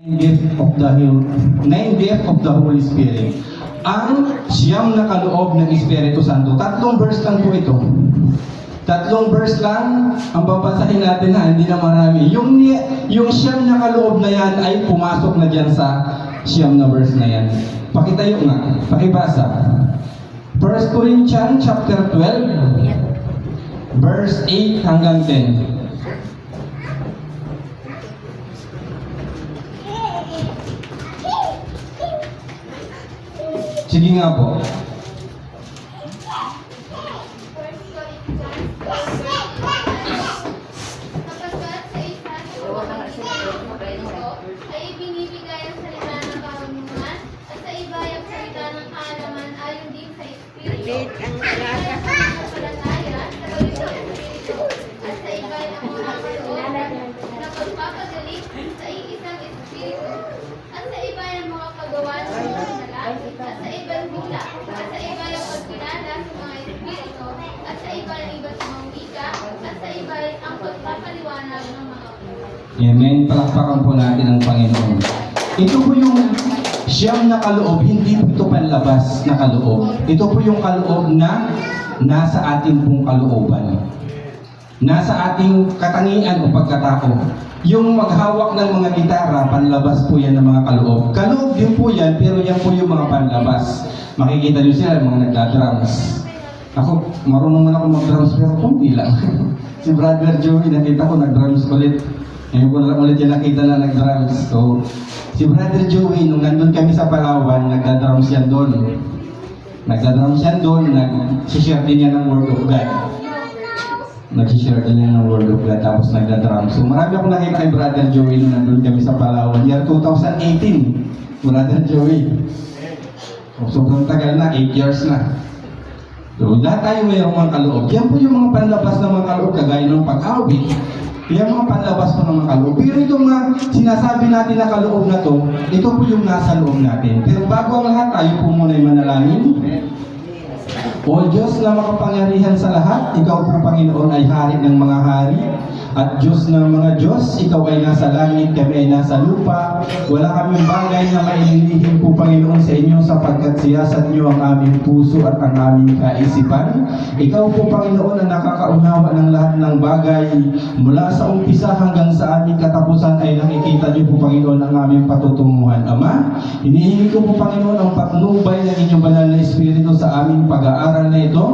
Nine gift of the Holy Spirit. Ang siyam na kaloob ng Espiritu Santo. 3 verse lang po ito. 3 verse lang ang babasahin natin na hindi na marami. Yung siyam na kaloob na yan ay pumasok na dyan sa siyam na verse na yan. Pakitayo nga, pakibasa. 1 Corinthians chapter 12 verse 8 hanggang 10. Sige nga po. Ay binibigay ang salita ng karunungan at sa iba ay ang salita ng kaalaman ayon din sa Espiritu. Sa palataya, sa gawin ng Espiritu, at sa iba ay ang mga kaloob na pagpapagaling sa iisang Espiritu, at sa iba ay ang mga paggawa ng mga sala, at sa iba ang bigla, at sa iba ay ang pagkilala sa mga Espiritu, at sa iba ay iba't ibang wika, at sa iba ay ang pagpapaliwanag ng mga Amen. Palakpakan po natin ang Panginoon. Ito po yung siyam na kaloob, hindi po ito panlabas na kaloob. Ito po yung kaloob na nasa ating pong kalooban. Nasa ating katangian o pagkatao. Yung maghawak ng mga gitara, panlabas po yan ng mga kaloob. Kaloob din po yan, pero yan po yung mga panlabas. Makikita nyo sila, mga nagda-drums. Ako, marunong man ako mag-drums, pero kunti lang. Si Brother Joey, nakita ko nag-drums ulit. Ngayon ko lang ulit yung nakita na nag-drums. So, si Brother Joey, nung nandun kami sa Palawan, nagda-drums yan doon. Nagda-drums yan doon, nag-share din yan ng Word of God. Nag-share din yan ng Word of God, tapos nagda-drums. So, marami akong nakita kay Brother Joey nung nandun kami sa Palawan. Year 2018, Brother Joey. So, sobrang tagal na, 8 years na. So, lahat tayo mayroong mga kaloob. Yan po yung mga panlabas ng mga kaloob, kagaya ng pag-awit. Yung mga panlabas po ng mga kaloob. Pero itong mga sinasabi natin na kaloob na to, ito po yung nasa loob natin. Pero bago ang lahat, tayo po muna ay manalangin. O Diyos na makapangyarihan sa lahat, Ikaw po Panginoon ay hari ng mga hari. At Diyos ng mga Diyos, Ikaw ay nasa langit, kami ay nasa lupa. Wala kaming bagay na maililihim po Panginoon sa inyo sapagkat siyasat niyo ang aming puso at ang aming kaisipan. Ikaw po Panginoon ang nakakaunawa ng lahat ng bagay. Mula sa umpisa hanggang sa aming katapusan ay nakikita niyo po Panginoon ang aming patutunguhan. Ama, hinihingi ko po Panginoon ang patnubay ng inyong banal na Espiritu sa aming pag-aaral na ito.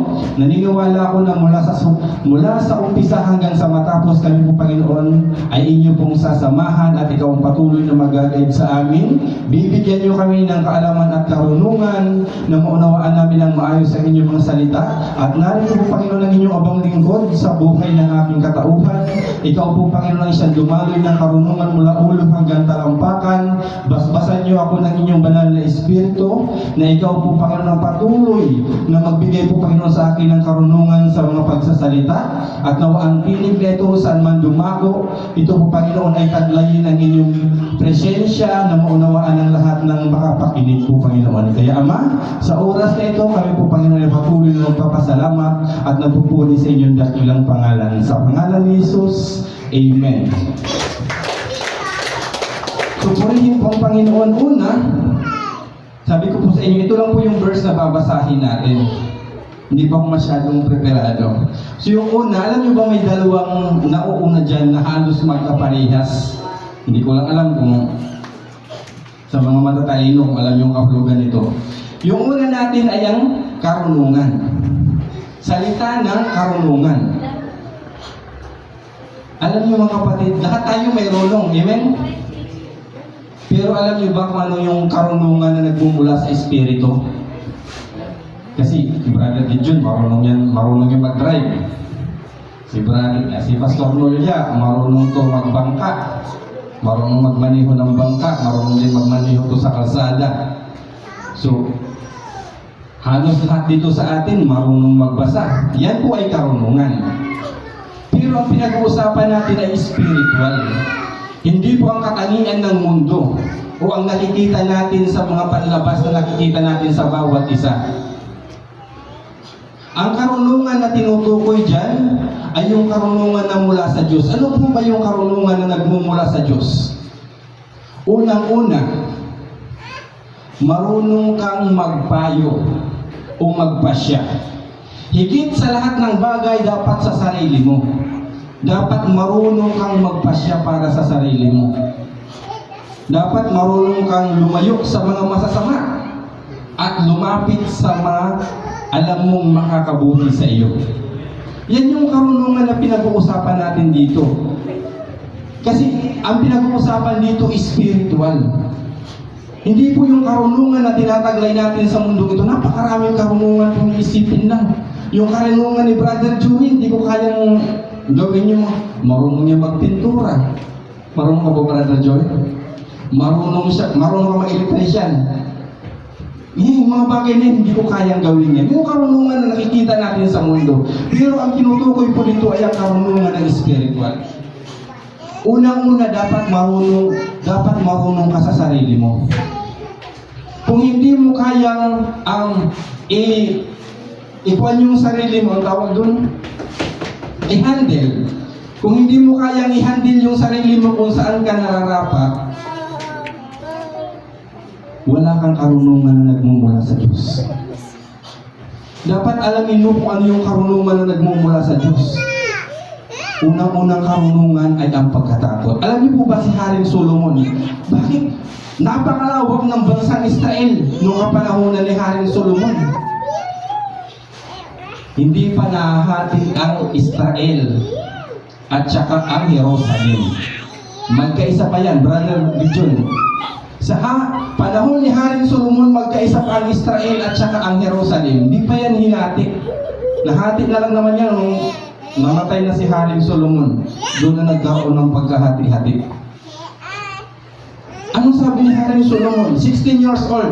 Naniniwala ako na mula sa umpisa hanggang sa matapos kami po Panginoon ay inyo pong sasamahan at ikaw ang patuloy na mag-guide sa amin. Bibigyan niyo kami ng kaalaman at karunungan na maunawaan namin ang maayos sa inyong mga salita. At narito po Panginoon ang inyong abang lingkod sa buhay ng aming katauhan. Ikaw po Panginoon ang siyang dumaloy ng karunungan mula ulo hanggang talampakan. Basbasan niyo ako ng inyong banal na Espiritu na ikaw po Panginoon ang patuloy na magbigay po Panginoon sa akin ng karunungan sa mga pagsasalita. At nawa ang tinig na ito saan man dumago, ito po Panginoon ay taglayin ang inyong presensya na maunawaan ng lahat ng makapakinig po Panginoon. Kaya Ama, sa oras na ito kami po Panginoon ay patuloy na nagpapasalamat at nagpupuri sa inyong dakilang pangalan. Sa pangalan ni Jesus, Amen. Supurihin po ang Panginoon una. Sabi ko po sa inyo, ito lang po yung verse na babasahin natin. Hindi pa ako masyadong preparado. So yung una, alam nyo ba may dalawang nauuna dyan na halos magkaparehas? Hindi ko lang alam kung sa mga matatalino kung alam yung kaplugan nito. Yung una natin ay ang karunungan. Salita ng karunungan. Alam nyo mga kapatid, lahat tayo may rolong. Amen? Pero alam nyo ba kung ano yung karunungan na nagmumula sa Espiritu? Kasi si Brother Gideon, marunong yan mag-drive. Si Pastor Nolia, marunong to magbangka. Marunong magmaniho ng bangka, marunong din magmaniho to sa kalsada. So, halos lahat dito sa atin, marunong magbasa. Yan po ay karunungan. Pero ang pinag-uusapan natin ay spiritual. Hindi po ang katangian ng mundo o ang nakikita natin sa mga panlabas na nakikita natin sa bawat isa. Ang karunungan na tinutukoy dyan ay yung karunungan na mula sa Diyos. Ano po ba yung karunungan na nagmumula sa Diyos? Unang-una, marunong kang magpayo o magpasya. Higit sa lahat ng bagay dapat sa sarili mo. Dapat marunong kang magpasya para sa sarili mo. Dapat marunong kang lumayo sa mga masasama at lumapit sa mga alam mong makakabuti sa iyo. Yan yung karunungan na pinag-uusapan natin dito. Kasi ang pinag-uusapan dito is spiritual. Hindi po yung karunungan na tinataglay natin sa mundo ito. Napakaraming karunungan kung isipin lang. Yung karunungan ni Brother Joey, hindi ko kayang gawin yung marunong niya magpintura. Marunong ka ba, Brother Joey? Marunong ka mag-electrician. Yung mga bagay na hindi ko kayang gawin yan. Yung karunungan na nakikita natin sa mundo. Pero ang tinutukoy po dito ay ang karunungan ng spiritual. Unang-una, dapat marunong ka sa sarili mo. Kung hindi mo kayang ikuan yung sarili mo, ang tawag dun, i-handle. Kung hindi mo kayang i-handle yung sarili mo kung saan ka nararapat, wala kang karunungan na nagmumula sa Diyos. Dapat alamin mo kung ano yung karunungan na nagmumula sa Diyos. Unang-unang karunungan ay ang pagkatakot. Alam niyo po ba si Haring Solomon? Bakit? Napakalawak ng bansang Israel noong kapanahonan ni Haring Solomon. Hindi pa nahati ang Israel at saka ang Jerusalem. Magkaisa pa yan, Brother John. Sa panahon ni Haring Solomon, magkaisa pa ang Israel at saka ang Jerusalem. Hindi pa yan hinati. Nahati na lang naman yan nung namatay na si Haring Solomon. Doon na nagkaroon ng pagkahati-hati. Anong sabi ni Haring Solomon? 16 years old.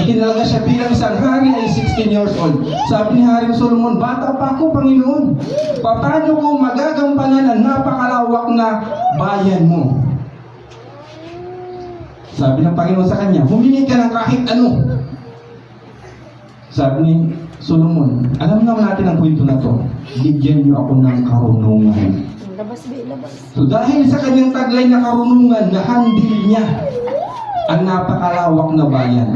Itinalaga siya bilang isang hari ay 16 years old. Sabi ni Haring Solomon, bata pa ako, Panginoon. Paano ko magagampanan ang napakalawak na bayan mo? Sabi ng Panginoon sa kanya, humingi ka ng kahit ano. Sabi ni Solomon, alam naman natin ang kwento na to. Bigyan niyo ako ng karunungan. Labas. So dahil sa kanyang taglay na karunungan, nahandil niya ang napakalawak na bayan.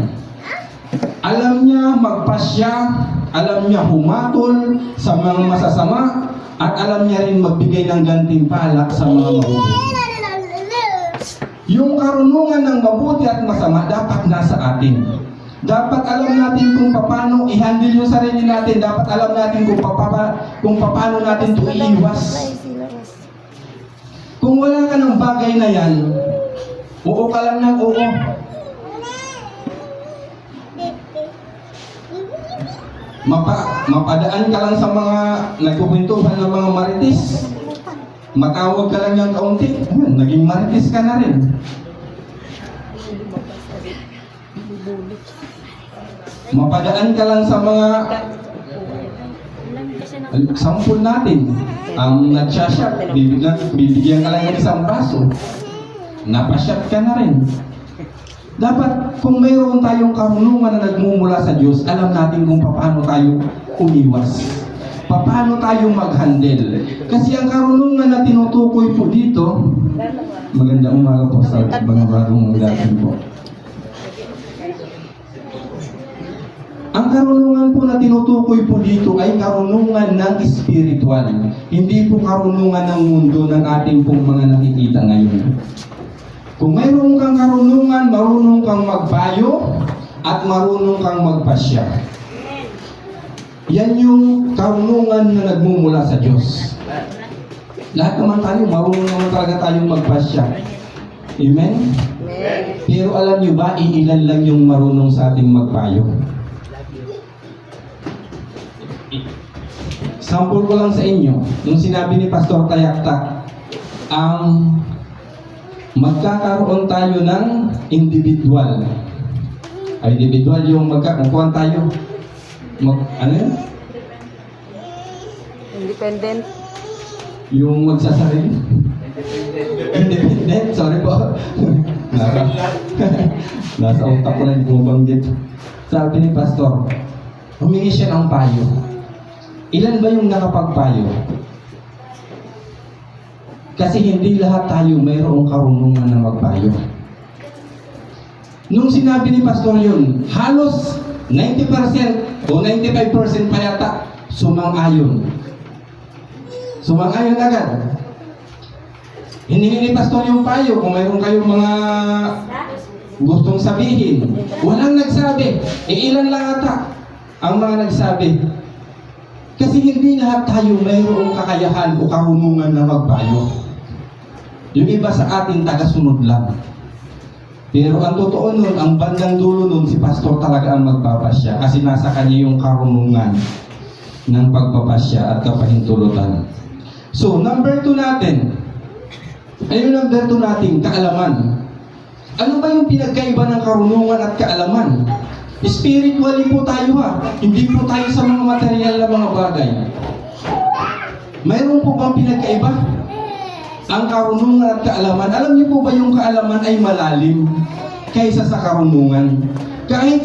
Alam niya magpasya, alam niya humatol sa mga masasama, at alam niya rin magbigay ng gantimpala sa mga mabubuti. Yung karunungan ng mabuti at masama dapat nasa atin. Dapat alam natin kung paano i-handle yung sarili natin. Dapat alam natin kung paano natin ito iiwas. Kung wala ka ng bagay na yan, oo ka lang ng oo. Mapadaan ka lang sa mga nagkukwentuhan ng mga marites. Matawag ka lang ng kaunti, naging marites ka na rin. Mapadaan ka lang sa mga sampul natin. Ang nagsasyap, bibigyan ka lang ng isang baso. Napasyap ka na rin. Dapat, kung mayroon tayong karunungan na nagmumula sa Diyos, alam natin kung paano tayo umiwas. Paano tayo mag-handle. Kasi ang karunungan na tinutukoy po dito, magandang umaga po sa mga bagong dating po. Ang karunungan po na tinutukoy po dito ay karunungan ng spiritual. Hindi po karunungan ng mundo ng ating pong mga nakikita ngayon. Kung mayroon kang karunungan, marunong kang magpayo at marunong kang magpasya. Yan yung karunungan na nagmumula sa Diyos. Lahat naman tayo, marunong naman talaga tayong magpasya. Amen? Pero alam nyo ba, iilan lang yung marunong sa ating magpayo. Sample ko lang sa inyo, nung sinabi ni Pastor Tayakta, magkakaroon tayo ng individual. Individual yung magkakaroon tayo. Ano yun? Independent. Yung magsasarili? Independent? Sorry po. Nasa utak ko na yung bumanggit. Sabi ni Pastor, humingi siya ng payo. Ilan ba yung nakapagpayo? Kasi hindi lahat tayo mayroong karunungan na magpayo. Nung sinabi ni Pastor yun, halos 90% o 95% pa yata sumang-ayon. Sumang-ayon agad. Hiningi ni Pastor yung payo kung mayroon kayong mga gustong sabihin. Walang nagsabi. Ilan lang ata ang mga nagsabi. Kasi hindi lahat tayo mayroong kakayahan o karunungan na magpayo. Yung iba sa atin tagasunod lang. Pero ang totoo nun, ang bandang dulo nun, si Pastor talaga ang magpapasya kasi nasa kanya yung karunungan ng pagpapasya at kapahintulutan. So, number 2 natin. Ayun number 2 natin, kaalaman. Ano ba yung pinagkaiba ng karunungan at kaalaman? Spiritually po tayo ha. Hindi po tayo sa mga material na mga bagay. Mayroon po bang pinagkaiba? Ang karunungan at kaalaman. Alam niyo po ba yung kaalaman ay malalim kaysa sa karunungan? Kahit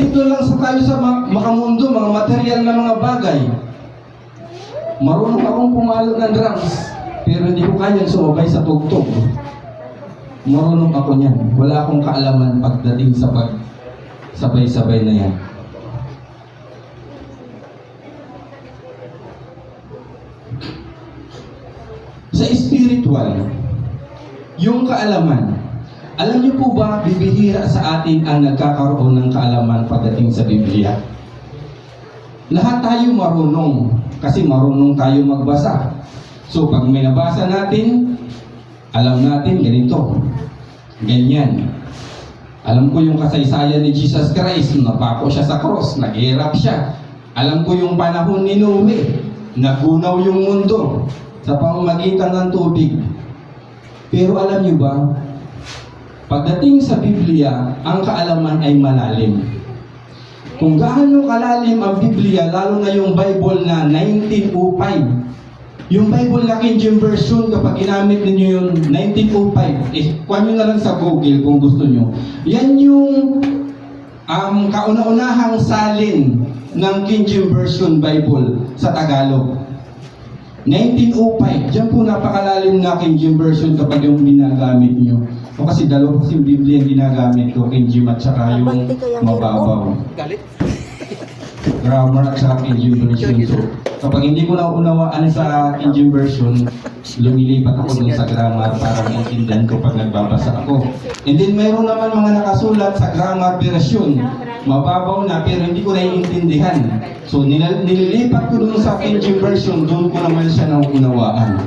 dito lang sa tayo sa makamundo, mga material na mga bagay. Marunong akong pumalo ng drums, pero hindi ko kayang sumabay sa tugtog. Marunong ako niyan. Wala akong kaalaman pagdating sa sabay-sabay na yan. Sa spiritual, yung kaalaman, alam niyo po ba, bibihira sa atin ang nagkakaroon ng kaalaman pagdating sa Biblia? Lahat tayo marunong, kasi marunong tayo magbasa. So, pag may nabasa natin, alam natin ganito, ganyan. Alam ko yung kasaysayan ni Jesus Christ, napako siya sa cross, naghirap siya. Alam ko yung panahon ni Noe, nagunaw yung mundo sa pamamagitan ng tubig. Pero alam niyo ba, pagdating sa Biblia, ang kaalaman ay malalim. Kung gaano kalalim ang Biblia, lalo na yung Bible na 1905, yung Bible na King James Version, kapag ginamit ninyo yung 1905, kuha nyo na lang sa Google kung gusto nyo. Yan yung kauna-unahang salin ng King James Version Bible sa Tagalog. 1905, dyan po napakalalim na King James Version kapag yung ginagamit nyo. O kasi dalawa kasi yung Biblia yung ginagamit ko, King James at saka yung mababaw. Grammar at saka King James Version. So, kapag hindi ko naunawaan sa King James Version, lumilipat ako dun sa grammar para maintindihan ko pag nagbabasa ako. And then mayroon naman mga nakasulat sa grammar version. Mababaw na pero hindi ko naiintindihan. So nililipat ko dun sa King James Version, doon ko naman siya naunawaan.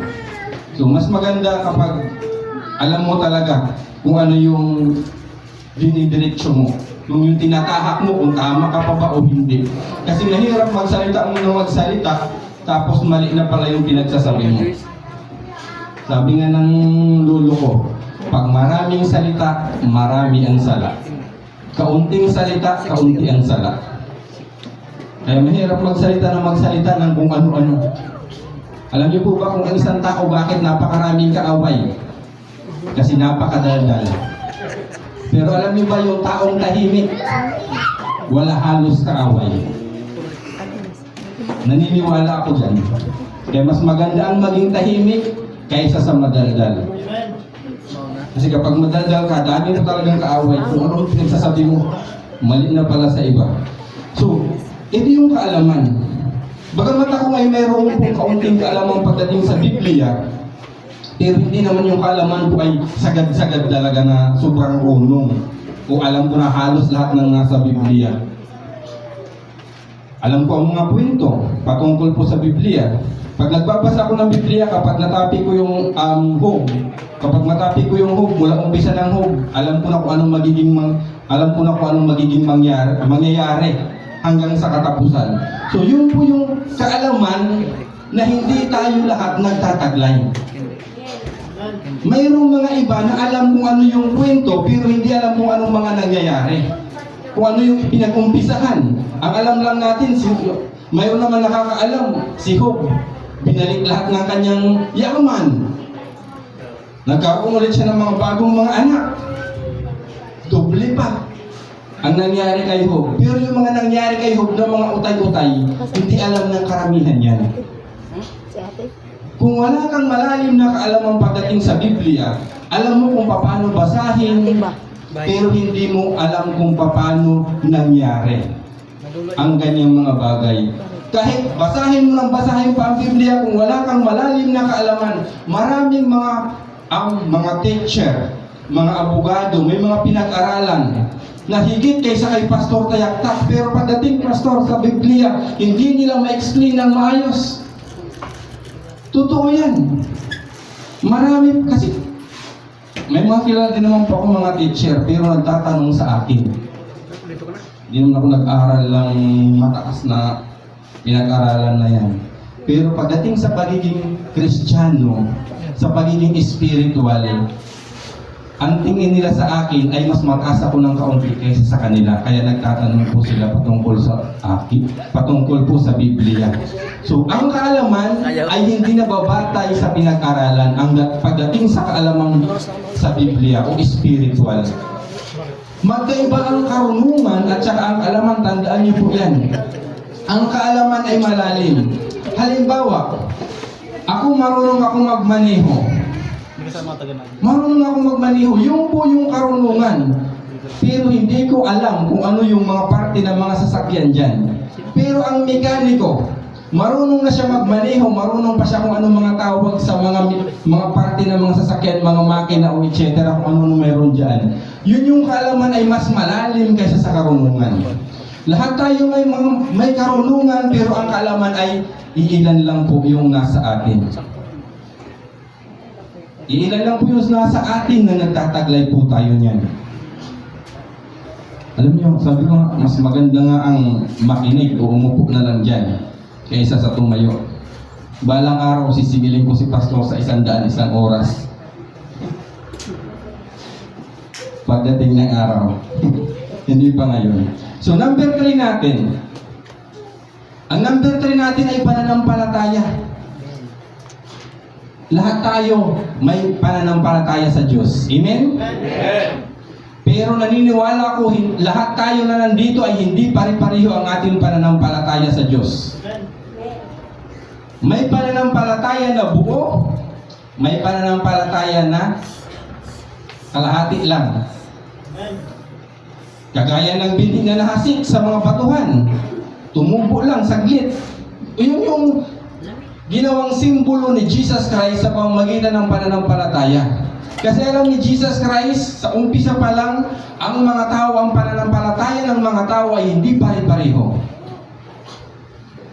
So mas maganda kapag alam mo talaga kung ano yung dinidiretso mo. Kung yung tinatahak mo, kung tama ka pa ba o hindi. Kasi nahirap magsalita mo na magsalita, tapos mali na pala yung pinagsasabi mo. Sabi nga ng lolo ko, pag maraming salita, marami ang sala. Kaunting salita, kaunti ang sala. Kaya mahirap magsalita ng kung ano-ano. Alam niyo po ba kung ang isang tao bakit napakaraming kaaway? Kasi napakadaldal. Pero alam niyo ba yung taong tahimik? Wala halos kaaway. Naniniwala ako dyan. Kaya mas maganda ang maging tahimik kaysa sa madaldal. Kasi kapag madaldal ka, dami mo talagang kaaway. Kung ano pinagsasabi mo, mali na pala sa iba. So, ito yung kaalaman. Bagamat ako ay mayroong kung kaunting kaalaman pagdating sa Biblia, pero hindi naman yung kaalaman ko ay sagad-sagad talaga na sobrang runong. O alam ko na halos lahat ng nasa Biblia. Alam ko ang mga kwento patungkol po sa Biblia. Pag nagbabasa ko ng Biblia, kapag natapi ko yung Job, kapag natapi ko yung Job, mula umpisa ng Job, alam ko na kung anong magiging mangyayari hanggang sa katapusan. So yun po yung kaalaman na hindi tayo lahat nagtataglay. Mayroong mga iba na alam kung ano yung kwento, pero hindi alam kung anong mga nangyayari. Kung ano yung pinag-umpisahan. Ang alam lang natin, mayroon naman nakakaalam, si Job, binalik lahat ng kanyang yaman. Nagkaroon ulit siya ng mga bagong mga anak. Doble pa ang nangyari kay Job. Pero yung mga nangyari kay Job na mga utay-utay, hindi alam ng karamihan yan. Kung wala kang malalim na kaalaman pagdating sa Biblia, alam mo kung paano basahin, akin, pero hindi mo alam kung paano nangyari ang ganyang mga bagay. Kahit basahin mo ng basahin pa ang Biblia, kung wala kang malalim na kaalaman, maraming mga teacher, mga abogado, may mga pinag-aralan na higit kaysa kay Pastor Tayaktak, pero pagdating Pastor sa Biblia, hindi nila ma-explain ng maayos. Totoo yan. Marami, kasi may mga kilala din naman po ako mga teacher, pero nagtatanong sa akin. Hindi naman ako nag-aral lang mataas na pinag-aralan na yan. Pero pagdating sa pagiging Kristiyano, sa pagiging spiritual, ang tingin nila sa akin ay mas mataas ako ng kaunti kaysa sa kanila. Kaya nagtatanong po sila patungkol sa akin, patungkol po sa Biblia. So, ang kaalaman ay hindi nababatay sa pinag-aralan. Ang pagdating sa kaalaman sa Biblia o spiritual, magkaiba ang karunungan at saka ang kaalaman. Tandaan niyo po yan. Ang kaalaman ay malalim. Halimbawa, ako marunong akong magmaneho. Marunong akong magmaneho. Yung po yung karunungan. Pero hindi ko alam kung ano yung mga parte ng mga sasakyan dyan. Pero ang mekaniko, marunong na siya magmaneho, marunong pa siya kung ano mga tawag sa mga parte ng mga sasakyan, mga makina o etc. kung ano meron dyan. Yun yung kaalaman ay mas malalim kaysa sa karunungan. Lahat tayo may karunungan, pero ang kaalaman ay iilan lang po yung nasa atin. Iilan lang po yung nasa atin na nagtataglay po tayo niyan. Alam niyo, sabi ko nga, mas maganda nga ang makinig o umupo na lang dyan kaysa sa tumayo. Balang araw, sisingilin ko si Pastor sa 100 oras. Pagdating ng araw. Hindi pa ngayon. So, number 3 natin. Ang number 3 natin ay pananampalataya. Lahat tayo may pananampalataya sa Diyos. Amen? Amen. Pero naniniwala ko, lahat tayo na nandito ay hindi pare-pareho ang ating pananampalataya sa Diyos. May pananampalataya na buo, may pananampalataya na kalahati lang. Kagaya ng binhi na nahasik sa mga batuhan, tumubo lang saglit. Yun yung ginawang simbolo ni Jesus Christ sa pamamagitan ng pananampalataya. Kasi alam ni Jesus Christ, sa umpisa pa lang, ang mga tao, ang pananampalataya ng mga tao ay hindi pare-pareho.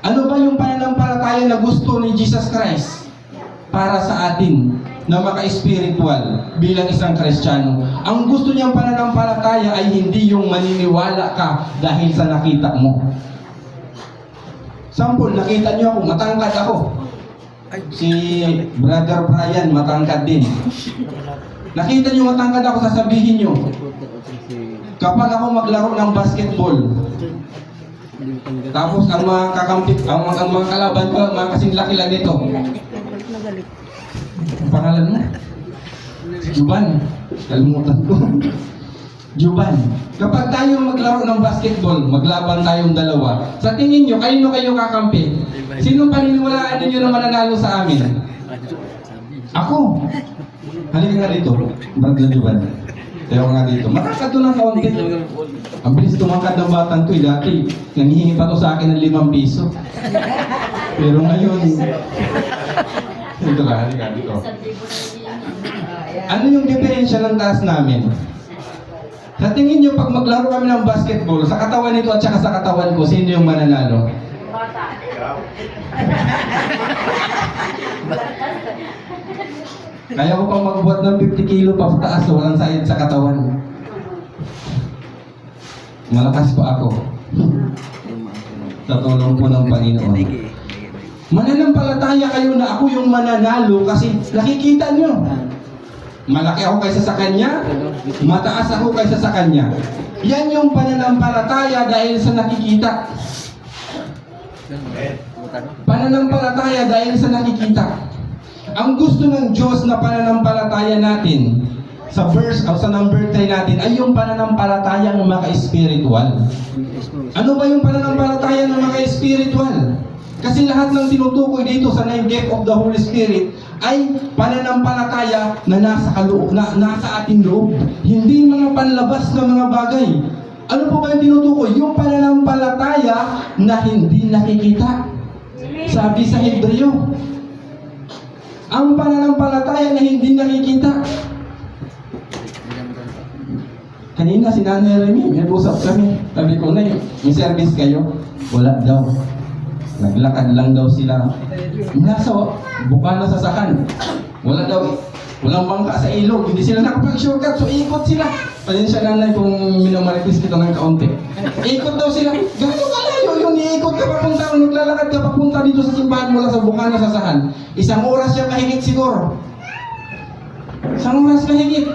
Ano ba yung pananampalataya na gusto ni Jesus Christ para sa atin na maka-spiritual bilang isang Kristiyano? Ang gusto niyang pananampalataya ay hindi yung maniniwala ka dahil sa nakita mo. Sample, nakita niyo ako, matangkad ako. Si Brother Brian, matangkad din. Nakita niyo matangkad ako, sasabihin niyo, kapag ako maglaro ng basketball, tapos ang mga kakampi, ang mga kalaban ko, mga kasing laki lang dito. Pangalan mo? Juban. Kalimutan ko. Juban. Kapag tayo maglaro ng basketball, maglaban tayong dalawa, sa tingin nyo, kayo kakampi? Sino paniniwalaan ninyo na mananalo sa amin? Ako. Halika nga dito, Brother Juban. Tayo nga dito. Matangkad to ng kaunti. Ang bilis tumangkad ng batang to. Dati, nanghihingi pa to sa akin ng 5 piso. Pero ngayon, dito ka, halika dito. Ano yung diferensya ng taas namin? Sa tingin nyo, pag maglaro kami ng basketball, sa katawan nito at saka sa katawan ko, sino yung mananalo? Kaya ko pang magbuhat ng 50 kilo pa taas, walang sayad sa katawan. Malakas pa ako. Sa tulong po ng Panginoon. Mananampalataya kayo na ako yung mananalo kasi nakikita nyo. Malaki ako kaysa sa kanya, mataas ako kaysa sa kanya. Yan yung pananampalataya dahil sa nakikita. Pananampalataya dahil sa nakikita. Ang gusto ng Diyos na pananampalataya natin sa verse o sa number 3 natin ay yung pananampalataya ng maka-spiritual. Ano ba yung pananampalataya ng maka-spiritual? Kasi lahat ng tinutukoy dito sa 9 gift of the Holy Spirit ay pananampalataya na nasa ating loob. Hindi mga panlabas na mga bagay. Ano po ba yung tinutukoy? Yung pananampalataya na hindi nakikita. Sabi sa Hebreo, ang pananampalataya na hindi nakikita. Kanina si Nanay Remy, may usap kami. Sabi ko na may service kayo? Wala daw. Naglakad lang daw sila. Nasa Bukana sa Sakan. Wala daw. Walang bangka sa ilog. Hindi sila nakapag-shortcut. So ikot sila. Pasensya Nanay kung minamaritis kita ng kaunti. Ikot daw sila. Gano'ng kalayo yun. Iikot ka papunta. Naglalakad ka papunta dito sa simbahan mula sa Bukana sa Sakan. 1 oras siya mahigit siguro. 1 oras mahigit.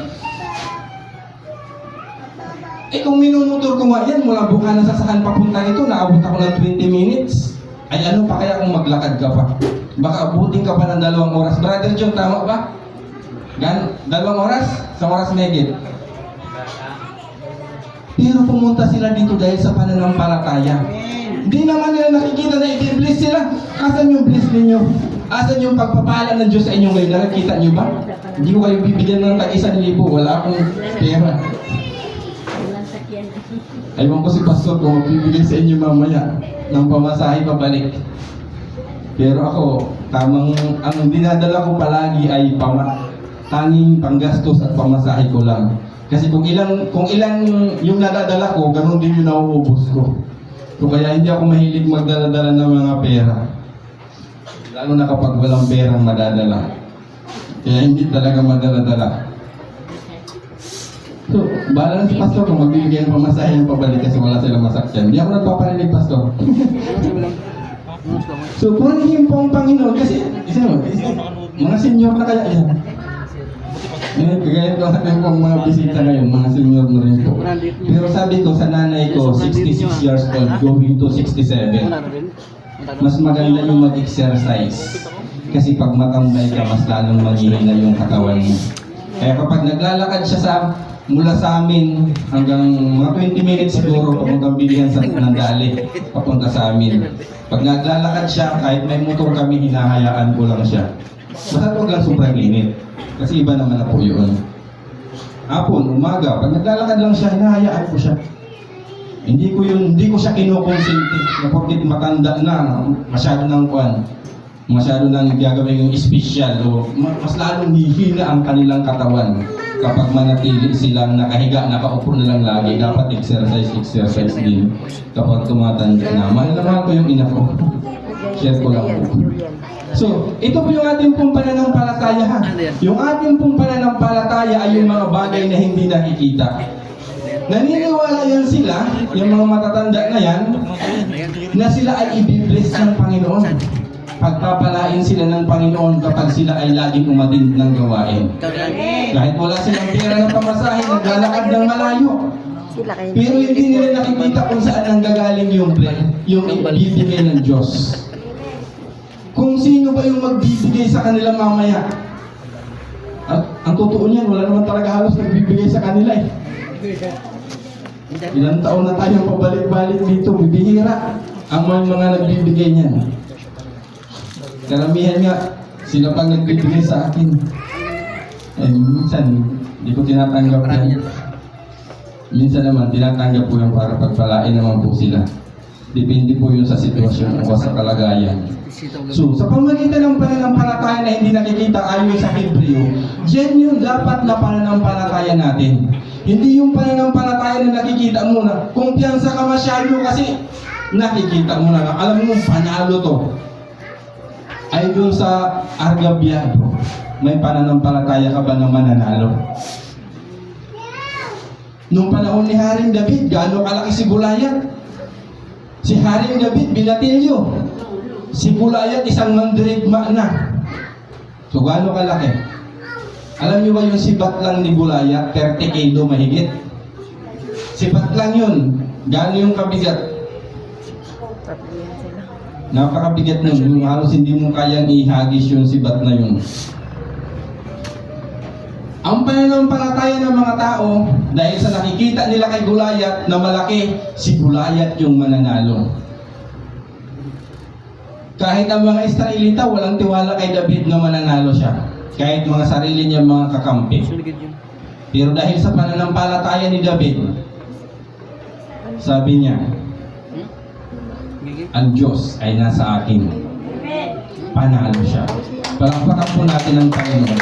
Kung minumotor ko nga yan, mula Bukana sa Sakan papunta nito, naabot ako ng 20 minutes. Ay ano pa kaya kung maglakad ka pa? Baka abutin ka pa ng 2 oras. Brother John, tama ba? 2 oras? 1 oras megit. Pero pumunta sila dito dahil sa pananampalataya. Hindi naman nila nakikita na i-bless sila. Asan yung bless ninyo? Asan yung pagpapala ng Diyos sa inyo ngayon? Nakikita nyo ba? Hindi ko kayo bibigyan ng tag-1,000. Wala akong pera. Aywan ko si Pastor kung magbibigay sa inyo mamaya ng pamasahe pabalik. Pero ako, ang dinadala ko palagi ay tanging panggastos at pamasahe ko lang. Kasi kung ilan yung nadadala ko, ganun din yung nauubos ko. So kaya hindi ako mahilig magdala-dala ng mga pera. Lalo na kapag walang perang madadala. Kaya hindi talaga madala-dala. So, bahala na si Pastor kung magbibigay ng pamasahe ng pabalik kasi wala silang masakyan. Hindi ako nagpaparinig, Pastor. So, purihin po ang Panginoon kasi, mga senior na kaya yan. Kagaya ko natin pong mga bisita ngayon, mga senior na rin po. Pero sabi ko sa nanay ko, 66 years old, going to 67. Mas maganda yung mag-exercise. Kasi pag matambay ka, mas lalong maghihina yung katawan mo. Kaya kapag naglalakad siya mula sa amin hanggang mga 20 minutes siguro papuntang bilihan ng dali papunta sa amin. Pag naglalakad siya, kahit may motor kami, hinahayaan ko lang siya. Basta huwag lang sobrang init. Kasi iba naman na po yun. Hapon, umaga, pag naglalakad lang siya, hinahayaan ko siya. Hindi ko siya kinukonsinti. Na porkit matanda na, masyado nang gagawin yung special o mas lalong hihina ang kanilang katawan kapag manatili silang nakahiga, nakaupo na lang lagi. Dapat exercise din kapag tumatanda na. Mahal na mahal ko yung ina ko. Share ko lang po. So, ito po yung ating pong pananampalataya ha. Yung ating pong pananampalataya ay yung mga bagay na hindi nakikita. Naniniwala yan sila, yung mga matatanda na yan, na sila ay ibibless ng Panginoon. Pagpapalain sila ng Panginoon kapag sila ay laging umatid ng gawain. Kahit wala silang pera ng pamasahe, naglalakad ng malayo. Pero hindi nila nakikita kung saan nanggagaling yung ibibigay ng Diyos. Kung sino ba yung magbibigay sa kanila mamaya. At ang totoo niyan, wala naman talaga halos nagbibigay sa kanila eh. Ilang taon na tayong pabalik-balik dito, bibihira ang mga nagbibigay niyan. Karamihan nga, sila pang nagbibigay sa akin. Eh, minsan, hindi ko tinatanggap yan. Minsan naman, tinatanggap po yung para pagpalain naman po sila. Depende po yun sa sitwasyon o sa kalagayan. So, sa pamagitan ng pananampalataya na hindi nakikita ayon sa Hebreo, yan yung dapat na pananampalataya natin. Hindi yung pananampalataya na nakikita mo na kumpiyansa ka masyado kasi nakikita mo na alam mo, panalo to. Ay doon sa Argabyado, may pananampalataya ka ba na mananalo? Nung panahon ni Haring David, gaano kalaki si Gulayat? Si Haring David, binatilyo. Si Gulayat, isang mandirigma na. So, gaano kalaki? Alam niyo ba yung sibat lang ni Gulayat, 30 kilo mahigit? Sibat lang yun. Gaano yung kabigat? Napakabigat nun. Halos hindi mo kayang ihagis yung sibat na yun. Ang pananampalataya ng mga tao, dahil sa nakikita nila kay Gulayat na malaki, si Gulayat yung mananalo. Kahit ang mga Israelita walang tiwala kay David na mananalo siya. Kahit mga sarili niya mga kakampi. Pero dahil sa pananampalataya ni David, sabi niya, ang Diyos ay nasa akin. Panalo siya. Palakpakan po natin ang Panginoon.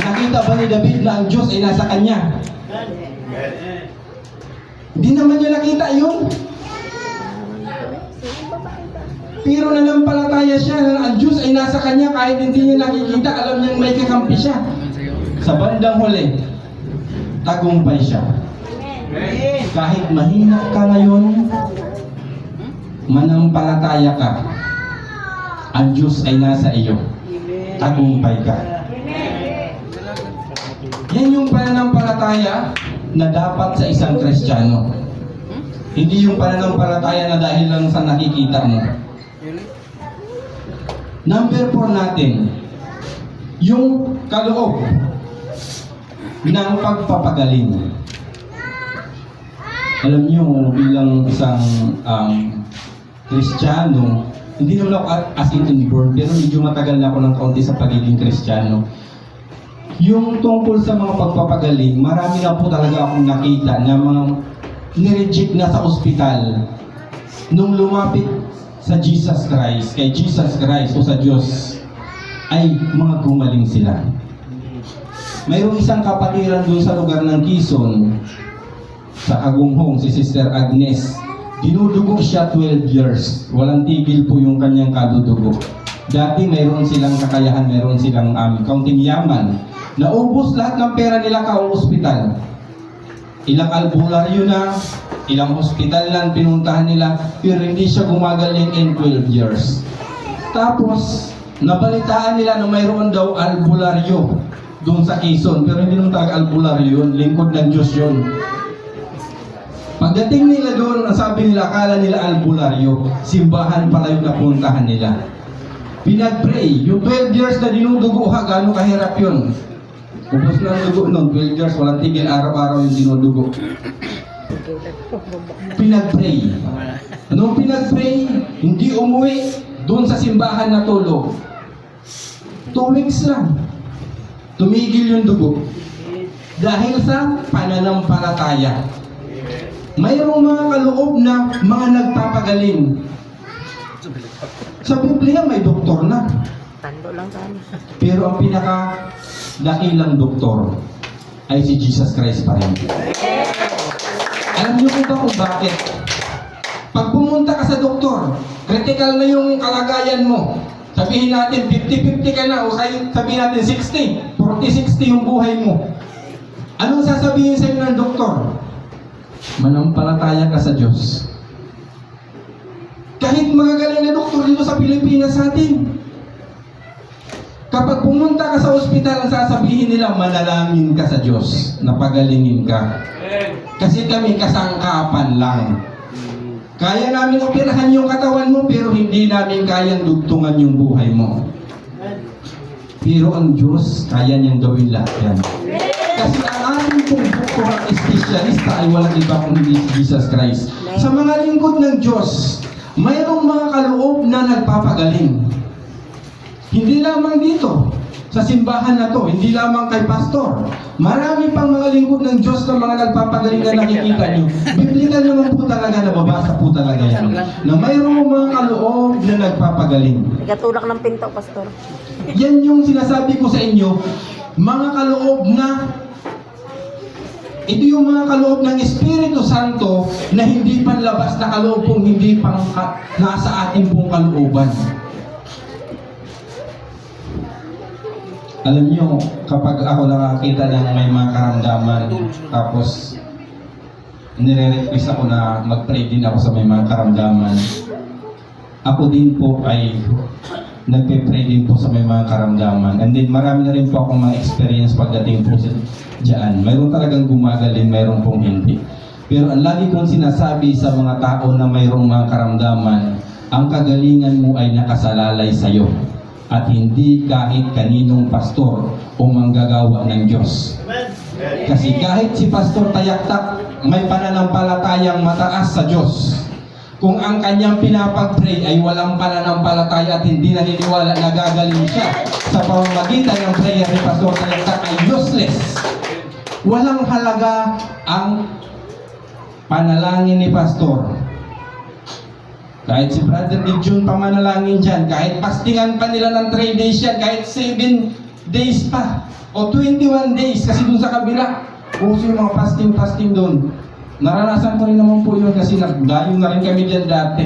Nakita ba ni David na ang Diyos ay nasa kanya? Hindi naman niya nakita yun. Pero nanampalataya siya na ang Diyos ay nasa kanya kahit hindi niya nakikita, alam niyang may kakampi siya. Sa bandang huli, tagumpay siya. Kahit mahina ka ngayon, manampalataya ka, ang Diyos ay nasa iyo. Tagumpay ka. Yan yung pananampalataya na dapat sa isang Kristiyano. Hindi yung pananampalataya na dahil lang sa nakikita mo. Number 4 natin, yung kaloob ng pagpapagaling. Alam niyo, bilang isang Kristiyano, hindi naman ako as in inborn, pero medyo matagal na ako ng kaunti sa pagiging Kristiyano. Yung tungkol sa mga pagpapagaling, marami na po talaga akong nakita na mga nireject na sa ospital nung lumapit sa Jesus Christ, kay Jesus Christ o sa Diyos, ay mga gumaling sila. Mayroong isang kapatiran doon sa lugar ng Quezon, sa Agunghong, si Sister Agnes. Dinudugo siya 12 years. Walang tigil po yung kanyang kadudugo. Dati mayroon silang kakayahan, mayroon silang kaunting yaman. Naubos lahat ng pera nila ka-ospital. Ilang albularyo na, ilang hospital lang pinuntahan nila, pero hindi siya gumagaling in 12 years. Tapos, nabalitaan nila na mayroon daw albularyo doon sa Quezon, pero hindi nung taga-albularyo yun, lingkod ng Diyos yun. Pagdating nila doon, sabi nila, akala nila albularyo, simbahan pala yung napuntahan nila. Pinag-pray, yung 12 years na dinudugo, gano'ng kahirap yun. Ubus na ang dugo noon, 12 years, walang tigil, araw-araw yung dinudugo. Pinag-pray. Nung pinag-pray, hindi umuwi doon sa simbahan na tulog. 2 weeks lang. Tumigil yung dugo. Dahil sa pananampalataya. Mayroong mga kaloob na mga nagpapagaling. Sa Biblia may doktor na. Tando lang kami. Pero ang pinaka dakilang doktor ay si Jesus Christ pa rin. Alam niyo po ba kung bakit? Pag pumunta ka sa doktor, critical na yung kalagayan mo. Sabihin natin 50-50 ka na o sabihin natin 60, 40-60 yung buhay mo. Anong sasabihin sa inyo ng doktor? Manampalataya ka sa Diyos. Kahit magagaling na doktor dito sa Pilipinas sa atin, kapag pumunta ka sa ospital, ang sasabihin nila, manalangin ka sa Diyos, napagalingin ka. Kasi kami kasangkapan lang. Kaya namin operahan yung katawan mo, pero hindi namin kayang dugtungan yung buhay mo. Pero ang Diyos, kaya niyang gawin lahat yan. Kasi ang ating pong doktor at espesyalista ay walang iba kundi si Jesus Christ. Sa mga lingkod ng Diyos, mayroong mga kaloob na nagpapagaling. Hindi lamang dito, sa simbahan na to, hindi lamang kay pastor. Marami pang mga lingkod ng Diyos na mga nagpapagaling na nakikita nyo. Biblikal naman po talaga, nababasa po talaga yan. Na mayroong mga kaloob na nagpapagaling. Nagkatulak ng pinto, pastor. Yan yung sinasabi ko sa inyo, mga kaloob na, ito yung mga kaloob ng Espiritu Santo na hindi panlabas na kaloob kung hindi pang nasa ating pong kalooban. Alam niyo, kapag ako nakakita ng may mga karamdaman, tapos nire-request ako na mag-pray din ako sa may mga karamdaman, ako din po ay nagpe-pray din po sa may mga karamdaman. And then marami na rin po akong mga experience pagdating po dyan. Mayroon talagang gumagaling, mayroon pong hindi. Pero ang lagi kong sinasabi sa mga tao na mayroong mga karamdaman, ang kagalingan mo ay nakasalalay sa iyo. At hindi kahit kaninong pastor o manggagawa ng Diyos. Kasi kahit si Pastor Tayaktak may pananampalatayang mataas sa Diyos, kung ang kanyang pinapag-pray ay walang pananampalataya at hindi naniniwala na gagaling siya sa pamamagitan ng prayer ni Pastor Tayak ay useless. Walang halaga ang panalangin ni Pastor. Kahit si Brother Gideon pa manalangin dyan, kahit pastingan pa nila ng 3 days yan, kahit 7 days pa, o 21 days, kasi dun sa kabila, uso yung mga fasting doon. Naranasan ko rin naman po yun kasi nagdayo na rin kami dyan dati.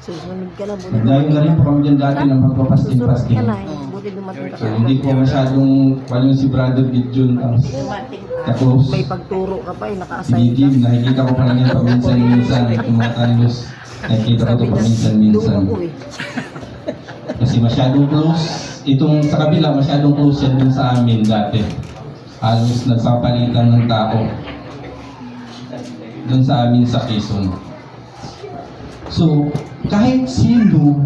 Susunod ka na, buti Nagdayo na rin po kami dyan dati ng Susunod magpapasting-pasting. ka na eh. Buti dumating ka. So, hindi ko masyadong yun si Brother Gideon tapos May pagturo ka pa eh, si naka-assign Gideon, ka. nakikita ko pa lang yan paminsan-minsan, yung mga kanlos, nakikita ko ito paminsan-minsan. Luma ko eh. Kasi masyadong close, itong sa kabila, masyadong close yan dun sa amin dati. Halos nagpapalitan ng tao dun sa amin sa Quezon. So, kahit sino,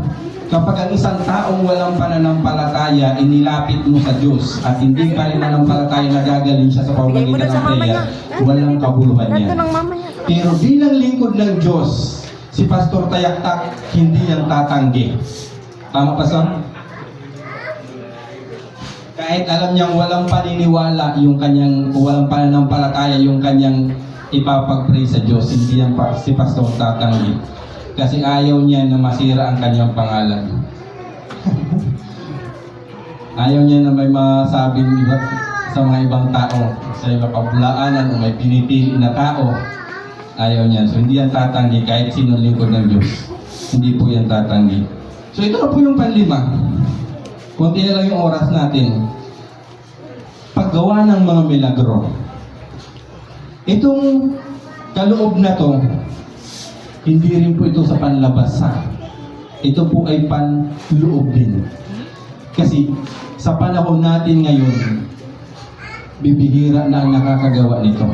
kapag ang isang taong walang pananampalataya, inilapit mo sa Diyos at hindi pa rin pananampalataya na gagaling siya sa Bigay mo pamamagitan na sa ng mama prayer, niya. walang kabuluhan yan. Nandun ang mama niya. Pero bilang lingkod ng Diyos, si Pastor Tayaktak, hindi yan tatanggi. Tama pa, son? Kahit alam niyang walang paniniwala yung kanyang, o walang pananampalataya yung kanyang ipapag-pray sa Diyos, hindi yan si Pastor tatanggi. Kasi ayaw niya na masira ang kanyang pangalan. Ayaw niya na may masabing iba sa mga ibang tao, sa ibang kabulaanan o may pinipili na tao. Ayaw niya. So hindi yan tatanggi kahit sino lingkod ng Diyos. Hindi po yan tatanggi. So ito na po yung panlima. Kunti na lang yung oras natin. Paggawa ng mga milagro. Itong kaloob na to, hindi rin po ito sa panlabas ha. Ito po ay panloob din. Kasi sa panahon natin ngayon, bibihira na ang nakakagawa nito.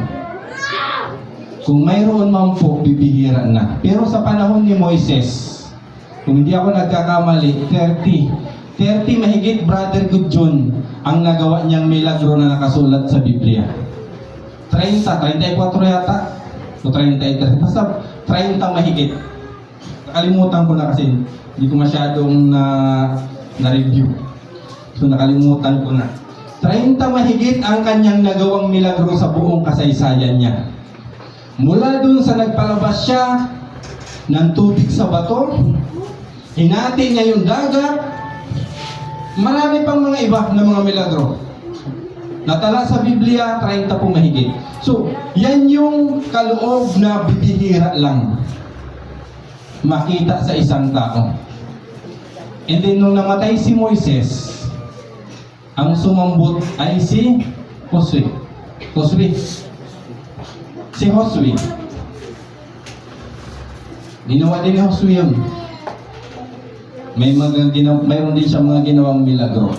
Kung mayroon man po, bibihira na. Pero sa panahon ni Moises, kung hindi ako nagkakamali, 30 mahigit Brother Gideon ang nagawa niyang milagro na nakasulat sa Biblia. 34 yata, o 33, basta 30 mahigit. Nakalimutan ko na kasi hindi ko masyadong na-review. So nakalimutan ko na. 30 mahigit ang kanyang nagawang milagro sa buong kasaysayan niya. Mula dun sa nagpalabas siya ng tubig sa bato, hinati niya yung dagat, marami pang mga iba na mga milagro. Natala sa Biblia, 30 po mahigit. So, yan yung kaloob na bibihira lang makita sa isang tao. And then, nung namatay si Moises, ang sumambot ay si Josue. Si Josue. Ginawa din ni Josue yun. Mayroon din siya mga ginawang milagro.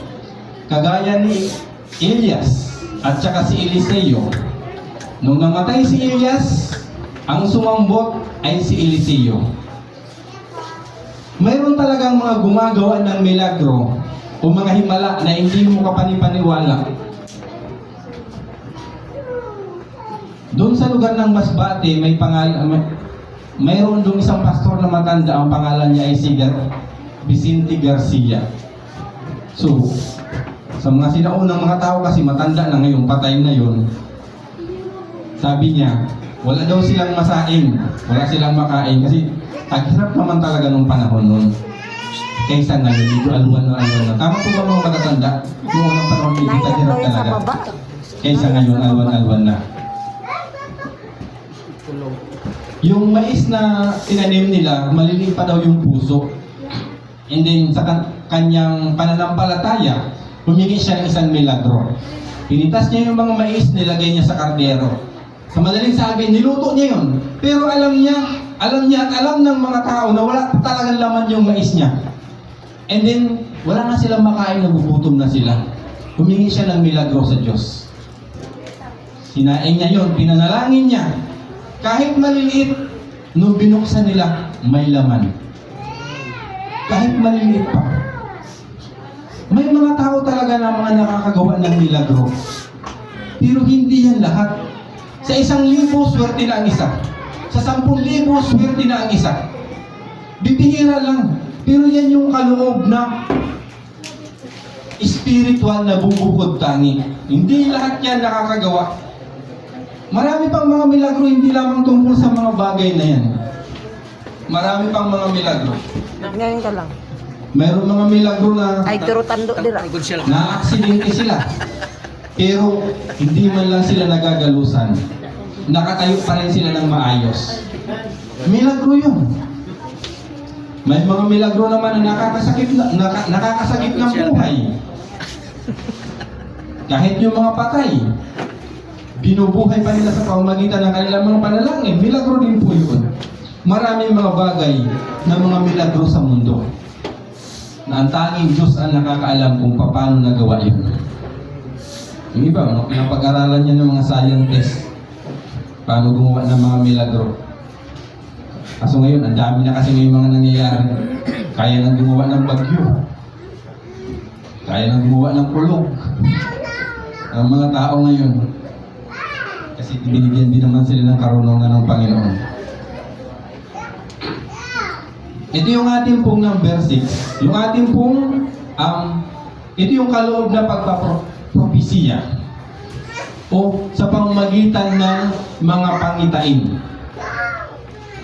Kagaya ni Elias at saka si Eliseo. Nung namatay si Elias, ang sumambot ay si Eliseo. Mayroon talagang mga gumagawa ng milagro o mga himala na hindi mo kapanipaniwala. Doon sa lugar ng Masbate, mayroon doon isang pastor na matanda, ang pangalan niya ay si Vicente Garcia. So, sa mga sinaunang mga tao kasi matanda na ngayon, patay na yun, sabi niya, wala daw silang masaing, wala silang makain kasi taghirap naman talaga nung panahon nun. Kaysa ngayon, dito alwan na. Tama po ba mga matatanda? Noong unang panahon dito, Naiyak taghirap daw yun sa talaga. baba. Kaysa ngayon, alwan na. Yung mais na tinanim nila, malilim pa daw yung puso. And then, sa kanyang pananampalataya, humingi siya ng isang milagro. Pinitas niya yung mga mais, nilagay niya sa kardero. Sa madaling sabi, niluto niya yun. Pero alam niya at alam ng mga tao na wala talagang laman yung mais niya. And then, wala na silang makain, nagugutom na sila. Humingi siya ng milagro sa Diyos. Sinaing niya yun, pinanalangin niya. Kahit maliliit, nung binuksan nila, may laman. Kahit maliliit pa. May mga tao talaga na mga nakakagawa ng milagro. Pero hindi yan lahat. Sa 1,000, swerte na ang isa. Sa 10,000, swerte na ang isa. Bibihira lang. Pero yan yung kaloob na spiritual na bubukod tangi. Hindi lahat yan nakakagawa. Marami pang mga milagro, hindi lamang tungkol sa mga bagay na yan. Marami pang mga milagro. Ngayon ka lang. Mayroong mga milagro na Ay, turo tando dira. na-aksidente sila. Pero hindi man lang sila nagagalusan. Nakatayo pa rin sila ng maayos. Milagro yun. May mga milagro naman na nakakasakit ng buhay. Kahit yung mga patay, binubuhay pa nila sa pamamagitan ng kanilang mga panalangin. Milagro din po yun. Maraming mga bagay na mga milagro sa mundo na ang tanging Diyos ang nakakaalam kung paano nagawa yun. Yung iba, mga pinapag-aralan niya ng mga scientists paano gumawa ng mga milagro. Kaso ngayon, ang dami na kasi may mga nangyayari. Kaya nang gumawa ng bagyo. Kaya nang gumawa ng kulog. Ang mga tao ngayon, kasi binigyan din naman sila ng karunungan ng Panginoon. Ito yung ating pong number 6. Yung ating pong, ito yung kaloob na pagpapropesiya o sa pamamagitan ng mga pangitain.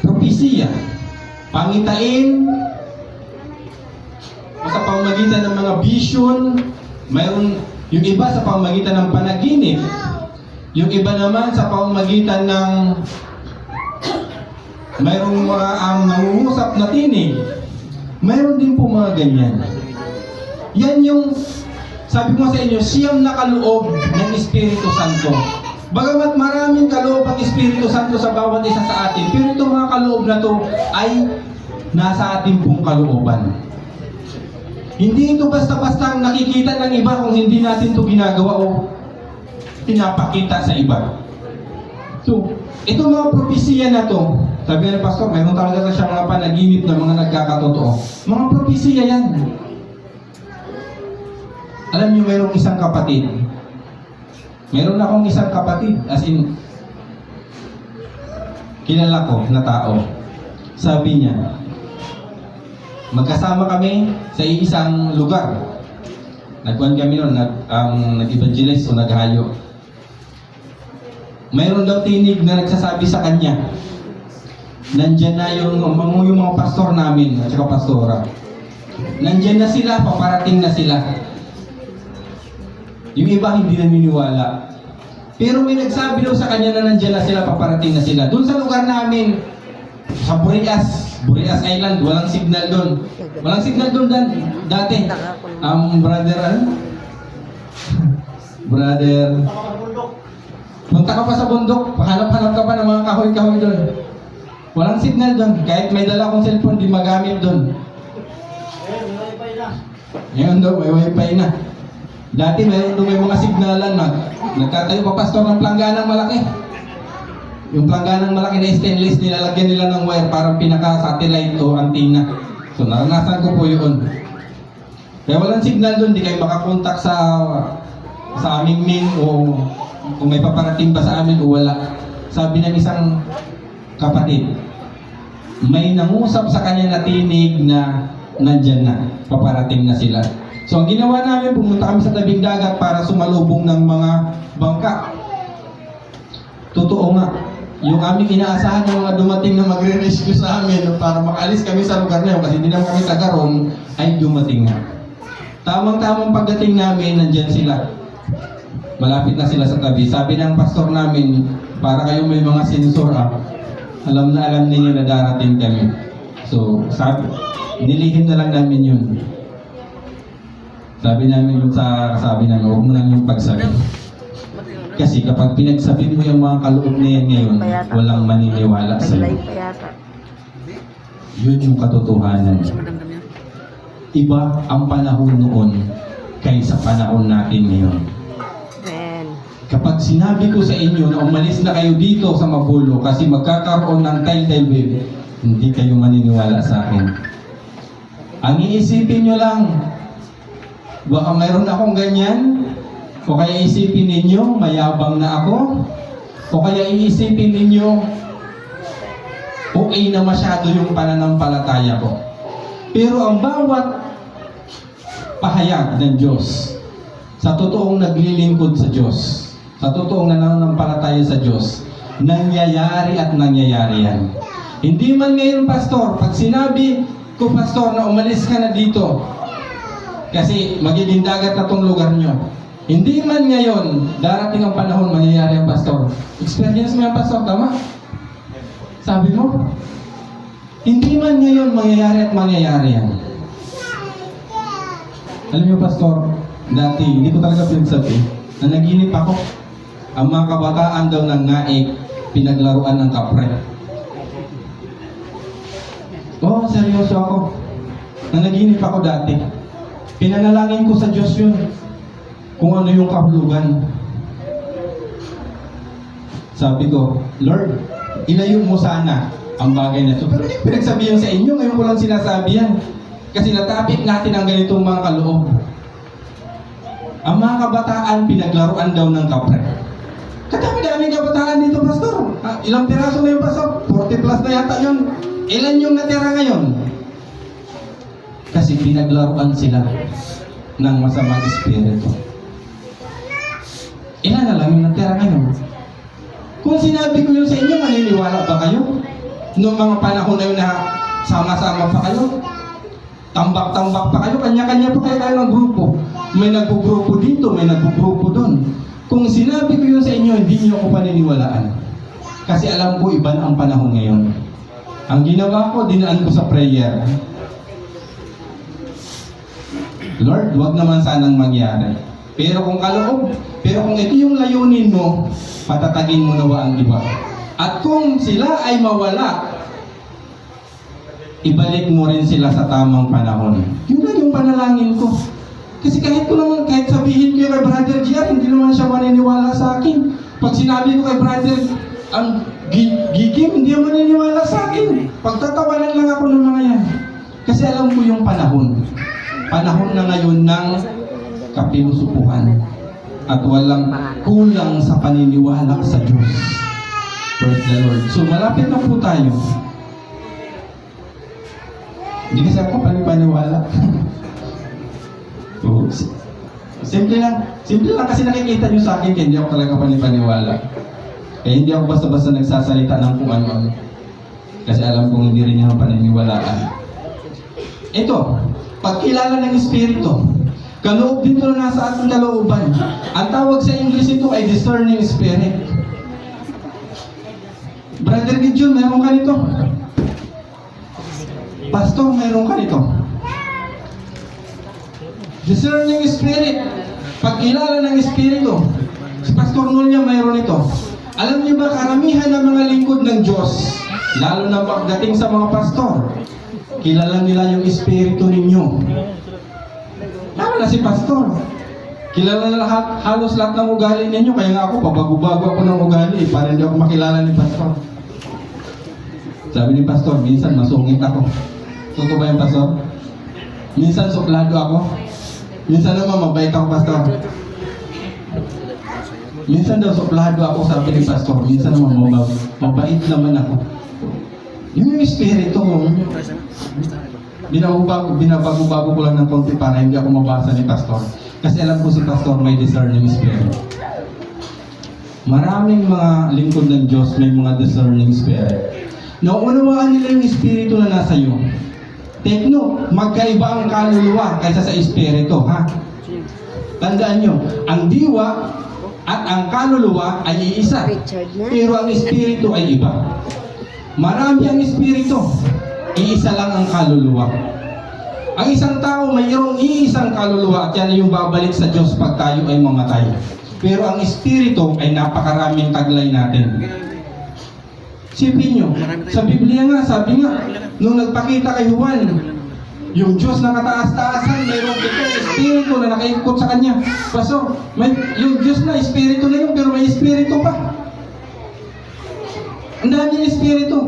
Propesiya, pangitain, o sa pamamagitan ng mga vision, mayroon yung iba sa pamamagitan ng panaginip, yung iba naman sa pamamagitan ng mayroong mga nangungusap na tinig. Mayroon din po mga ganyan. Yan yung, sabi ko sa inyo, siyang nakaloob ng Espiritu Santo. Bagamat maraming kaloob ang Espiritu Santo sa bawat isa sa atin, pero itong mga kaloob na to ay nasa ating pong kalooban. Hindi ito basta-basta nakikita ng iba kung hindi natin ito ginagawa o pinapakita sa iba. So, itong mga propesiya na to, sabi ng pastor, mayroon talaga siya mga panaginip na mga nagkakatotoo. Mga propesiya yan. Alam niyo, mayroong isang kapatid. Mayroon akong isang kapatid, as in, kilala ko na tao. Sabi niya, magkasama kami sa isang lugar. Nagkuhan kami noon, nag-evangelize o naghayo. Mayroon daw tinig na nagsasabi sa kanya, nandyan na yung mga pastor namin at saka pastora. Nandyan na sila, paparating na sila. Yung iba hindi naniniwala. Pero may nagsabi daw sa kanya na nandyan na sila, paparating na sila. Doon sa lugar namin, sa Burias Island, walang signal doon. Walang signal doon dati. Brother, punta ka pa sa bundok, hanap-hanap ka pa ng mga kahoy-kahoy doon. Walang signal doon. Kahit may dala akong cellphone, di magamit doon. Ngayon daw, may wifi na. Dati mayroon doon may mga signalan na nagkatayo pa pastor ng plangganang malaki. Yung plangganang malaki na stainless, nilalagyan nila ng wire parang pinaka-satellite o antenna. So naranasan ko po yun. Kaya walang signal doon, di kayo makakontak sa aming main o kung may paparating ba sa amin o wala. Sabi ng isang kapatid, may nangusap sa kanya na tinig na nandyan na, paparating na sila. So ang ginawa namin, pumunta kami sa tabing dagat para sumalubong ng mga bangka. Totoo nga, yung aming inaasahan ng mga dumating na magre-rescue sa amin para makaalis kami sa lugar na yun kasi hindi naman kami taga ron, ay dumating nga. Tamang-tamang pagdating namin, nandyan sila. Malapit na sila sa tabi. Sabi ng pastor namin, para kayong may mga sensor alam na alam ninyo na darating kami. So, nilihim na lang namin yun. Sabi namin huwag mo nang yung pagsabi. Kasi kapag pinagsabi mo yung mga kaloob na yan ngayon, walang maniniwala sa'yo. Nag-live pa yata. Yun yung katotohanan. Iba ang panahon noon kaysa panahon natin ngayon. Amen. Kapag sinabi ko sa inyo na umalis na kayo dito sa Mabulo kasi magkakaroon ng tidal wave, hindi kayo maniniwala sa akin. Ang iisipin nyo lang, baka mayroon akong ganyan, o kaya isipin ninyo, mayabang na ako, o kaya iisipin ninyo, okay na masyado yung pananampalataya ko. Pero ang bawat pahayag ng Diyos, sa totoong naglilingkod sa Diyos, sa totoong nananampalataya sa Diyos, nangyayari at nangyayari yan. Hindi man ngayon, Pastor, pag sinabi ko, Pastor, na umalis ka na dito, kasi magiging dagat na tong lugar nyo. Hindi man ngayon, darating ang panahon, mangyayari ang Pastor. Experience mo yan, Pastor, tama? Sabi mo? Hindi man ngayon mangyayari at mangyayari yan. Alam niyo, Pastor, dati, hindi ko talaga pinagsabi, na naginip ako. Ang mga kabataan daw ng naik, pinaglaruan ng kapre. Oo, seryoso ako. Na naginip ako dati. Pinanalangin ko sa Diyos yun. Kung ano yung kahulugan. Sabi ko, Lord, ilayo mo sana ang bagay na ito. Pero hindi ko pinagsabihan sa inyo, ngayon ko lang sinasabi yan. Kasi natapik natin ang ganitong mga kaloob. Ang mga kabataan, pinaglaruan daw ng kapre. Kadami-daming kabataan dito, Pastor. Ilang piraso na yung Pastor? 40 plus na yata yun. Ilan yung natira ngayon? Kasi pinaglaruan sila ng masamang espiritu. Ilan na lang yung natira ngayon? Kung sinabi ko yun sa inyo, maniniwala ba kayo? Noong mga panahon na yun na sama-sama pa kayo? Tambak-tambak pa kayo? Kanya-kanya pa kayo ng grupo. May nagpo-grupo dito, may nagpo-grupo doon. Kung sinabi ko yun sa inyo, hindi niyo ako paniniwalaan. Kasi alam ko, iba na ang panahon ngayon. Ang ginawa ko, dinaan ko sa prayer. Lord, wag naman sanang mangyari. Pero kung ito yung layunin mo, patatagin mo nawa ang iba. At kung sila ay mawala, ibalik mo rin sila sa tamang panahon. Yun lang yung panalangin ko. Kasi kahit sabihin ko yung kay Brother GR, hindi naman siya maniniwala sa akin. Pag sinabi ko kay Brother Gikim, hindi naman maniniwala sa akin. Pagtatawanan lang ako ng mga yan. Kasi alam ko yung panahon. Panahon na ngayon ng kapilusupuhan. At walang kulang sa paniniwala sa Diyos. Praise the Lord. So malapit na po tayo. Hindi kasi ako panipaniwala. Simple lang kasi nakikita nyo sa akin kaya hindi ako talaga panipaniwala. Kaya hindi ako basta-basta nagsasalita ng kung ano-ano. Kasi alam kong hindi rin niya paniniwalaan. Ito, pagkilala ng Espiritu, kaloob dito na nasa ating kalooban. Ang tawag sa English ito ay discerning spirit. Brother Gideon, mayroon ka nito? Pastor, mayroon ka nito? Discerning spirit. Pagkilala ng Espiritu. Si Pastor Nulya mayroon ito. Alam niyo ba, karamihan ng mga lingkod ng Diyos, lalo na pagdating sa mga pastor, kilala nila yung Espiritu ninyo. Lalo na si Pastor. Kilala na halos lahat ng ugali ninyo. Kaya nga ako, pabago-bago ako ng ugali para hindi ako makilala ni Pastor. Sabi ni Pastor, minsan masungit ako. Totoo ba yung Pastor? Minsan suklado ako. Minsan naman mabait ako, Pastor. Minsan daw suklado ako, sabi ni Pastor. Minsan naman mabait naman ako. Yun yung espiritu ko. Binabago-bago ko lang ng konti para hindi ako mabasa ni Pastor. Kasi alam ko si Pastor may discerning spirit. Maraming mga lingkod ng Diyos may mga discerning spirit. Naunawaan nila yung espiritu na nasa iyo. Take note, magkaiba ang kaluluwa kaysa sa espiritu, ha? Tandaan nyo, ang diwa at ang kaluluwa ay iisa. Pero ang espiritu ay iba. Marami ang espiritu, iisa lang ang kaluluwa. Ang isang tao mayroong iisang kaluluwa at yan yung babalik sa Diyos pag tayo ay mamatay. Pero ang espiritu ay napakaraming taglay natin. Sipin nyo, sa Biblia nga, sabi nga, nung nagpakita kay Juan, yung Diyos na kataas-taasan, mayroong itong espiritu na nakaikot sa kanya. Pastor, yung Diyos na espiritu na yun, pero may espiritu pa. Ang daming espiritu.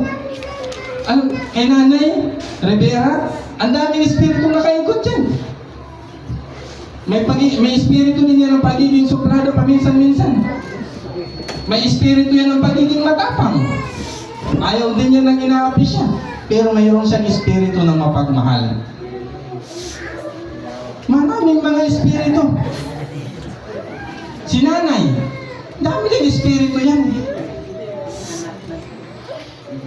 Kay Nanay Rivera, ang daming espiritu na nakaikot yan. May espiritu ninyo ng pagiging suplado paminsan-minsan. May espiritu yan ng pagiging matapang. Ayaw din niya nang inaapi siya. Pero mayroon siyang espiritu ng mapagmahal. Maraming mga espiritu. Si nanay, dami din espiritu yan.